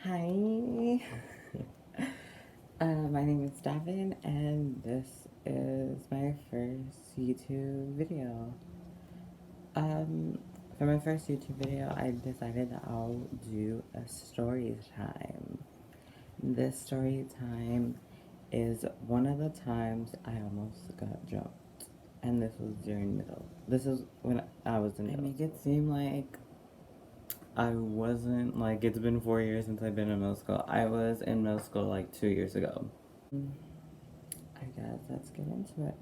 Hi, my name is Davin, and this is my first YouTube video. Um, for my first YouTube video, I decided that I'll do a story time. This story time is one of the times I almost got jumped, and this was during middle. This is when I was in middle. I make it seem like I wasn't, like, it's been 4 years since I've been in middle school. I was in middle school like 2 years ago. I guess let's get into it.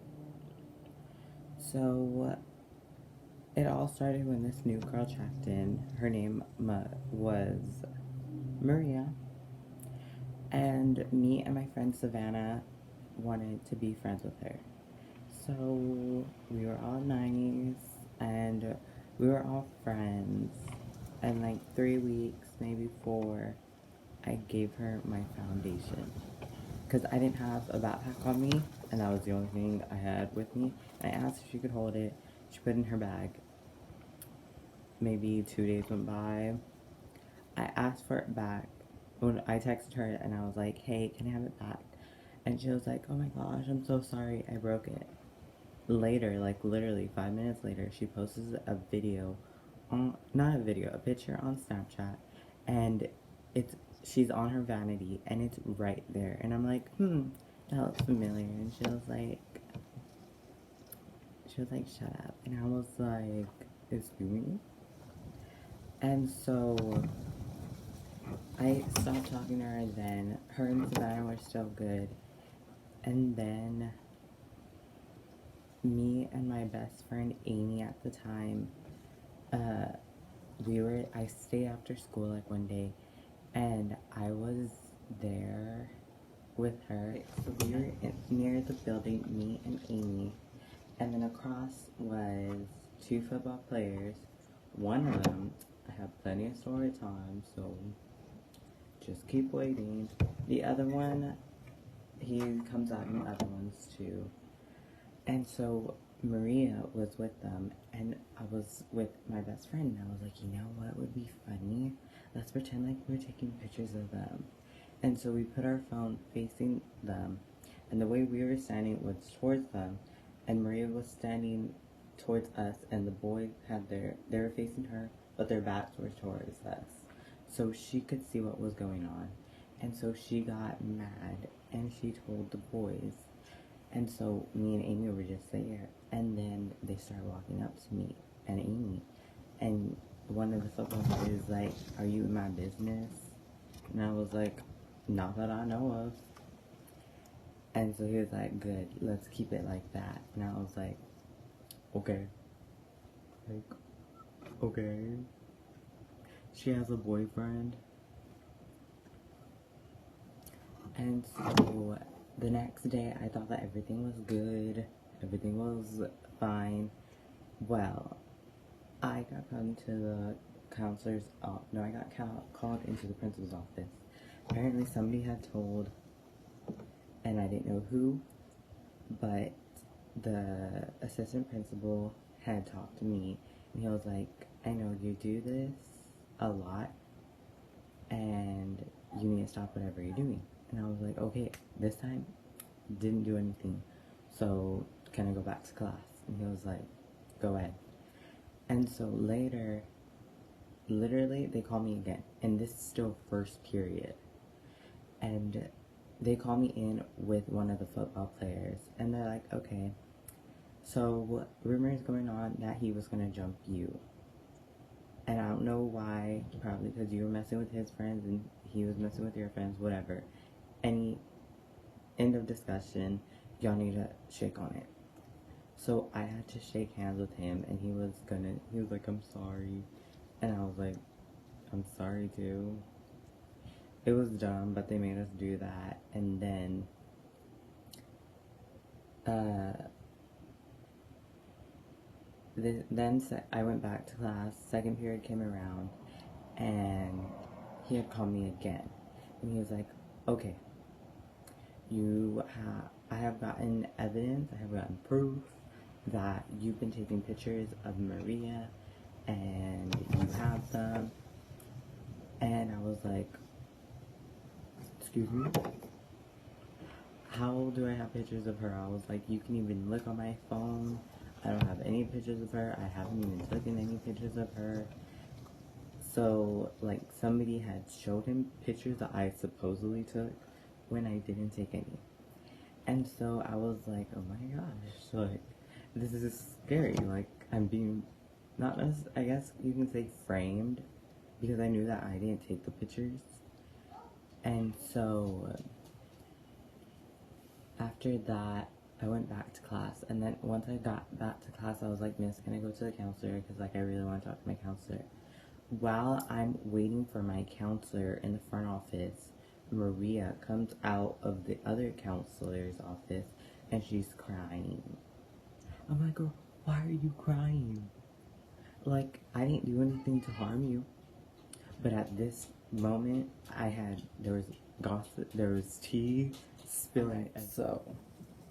So, it all started when this new girl checked in. Her name was Maria. And me and my friend Savannah wanted to be friends with her. So, we were all nice and we were all friends. And like 3 weeks, maybe 4, I gave her my foundation. Because I didn't have a backpack on me, and that was the only thing I had with me. I asked if she could hold it. She put it in her bag. Maybe 2 days went by. I asked for it back. When I texted her and I was like, hey, can I have it back? And she was like, oh my gosh, I'm so sorry, I broke it. Later, like literally 5 minutes later, she posts a video on, not a video, a picture on Snapchat, and she's on her vanity, and it's right there. And I'm like, that looks familiar. And she was like, shut up. And I was like, excuse me? And so I stopped talking to her then. Her and Savannah were still good. And then me and my best friend Amy at the time, I stayed after school like one day, and I was there with her. So we were near the building, me and Amy, and then across was 2 football players. One of them, I have plenty of story time, so just keep waiting. The other one, he comes out in the other ones too. And so Maria was with them, and I was with my best friend, and I was like, you know what would be funny? Let's pretend like we're taking pictures of them. And so we put our phone facing them, and the way we were standing was towards them, and Maria was standing towards us, and the boys they were facing her, but their backs were towards us. So she could see what was going on. And so she got mad, and she told the boys. And so me and Amy were just there, and then they started walking up to me and Amy, and one of the football players was like, are you in my business? And I was like, not that I know of. And so he was like, good, let's keep it like that. And I was like, okay. Like, okay. She has a boyfriend. And so the next day, I thought that everything was good. Everything was fine. Well, I got called into the counselor's office. No, I got called into the principal's office. Apparently somebody had told, and I didn't know who, but the assistant principal had talked to me, and he was like, I know you do this a lot, and you need to stop whatever you're doing. And I was like, okay, this time, didn't do anything, so can I go back to class? And he was like, go ahead. And so later, literally, they call me again, and this is still first period, and they call me in with one of the football players, and they're like, okay, so rumors going on that he was gonna jump you, and I don't know why, probably because you were messing with his friends, and he was messing with your friends, whatever. Any end of discussion, y'all need to shake on it. So I had to shake hands with him, and he was like, I'm sorry. And I was like, I'm sorry too. It was dumb, but they made us do that. And then, I went back to class, second period came around, and he had called me again. And he was like, okay, I have gotten evidence, I have gotten proof that you've been taking pictures of Maria, and you have them. And I was like, excuse me. How do I have pictures of her? I was like, you can even look on my phone. I don't have any pictures of her. I haven't even taken any pictures of her. So, like, somebody had showed him pictures that I supposedly took when I didn't take any. And so I was like, oh my gosh, like, this is scary. Like, I'm being, not as, I guess you can say framed, because I knew that I didn't take the pictures. And so, after that, I went back to class. And then once I got back to class, I was like, Miss, can I go to the counselor? Because, like, I really want to talk to my counselor. While I'm waiting for my counselor in the front office, Maria comes out of the other counselor's office and she's crying. I'm like, girl, why are you crying? Like, I didn't do anything to harm you. But at this moment, there was gossip, there was tea spilling. So,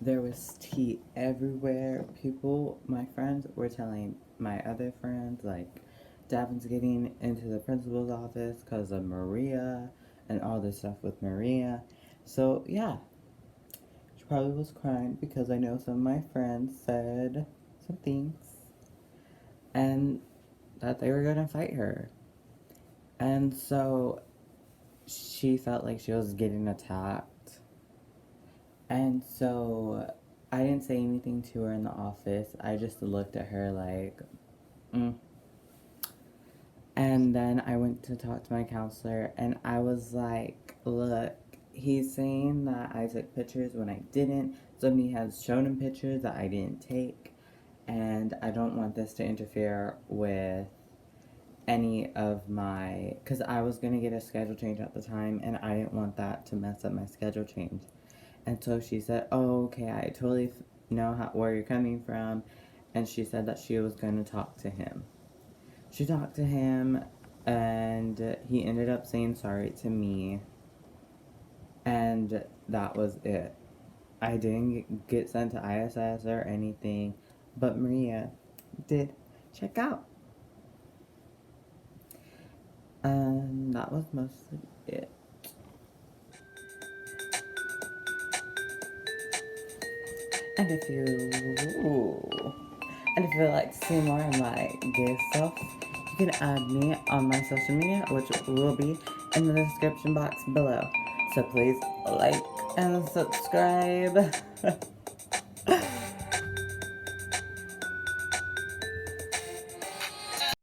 there was tea everywhere. People, my friends were telling my other friends, like, Davin's getting into the principal's office because of Maria and all this stuff with Maria. So, yeah. She probably was crying because I know some of my friends said some things and that they were going to fight her. And so she felt like she was getting attacked. And so I didn't say anything to her in the office. I just looked at her like, And then I went to talk to my counselor, and I was like, look, he's saying that I took pictures when I didn't. Somebody has shown him pictures that I didn't take, and I don't want this to interfere with any of my, because I was going to get a schedule change at the time, and I didn't want that to mess up my schedule change. And so she said, oh, okay, I totally know where you're coming from, and she said that she was going to talk to him. She talked to him, and he ended up saying sorry to me, and that was it. I didn't get sent to ISS or anything, but Maria did check out. And that was mostly it. And if you'd like to see more of my gay stuff, you can add me on my social media, which will be in the description box below. So please like and subscribe.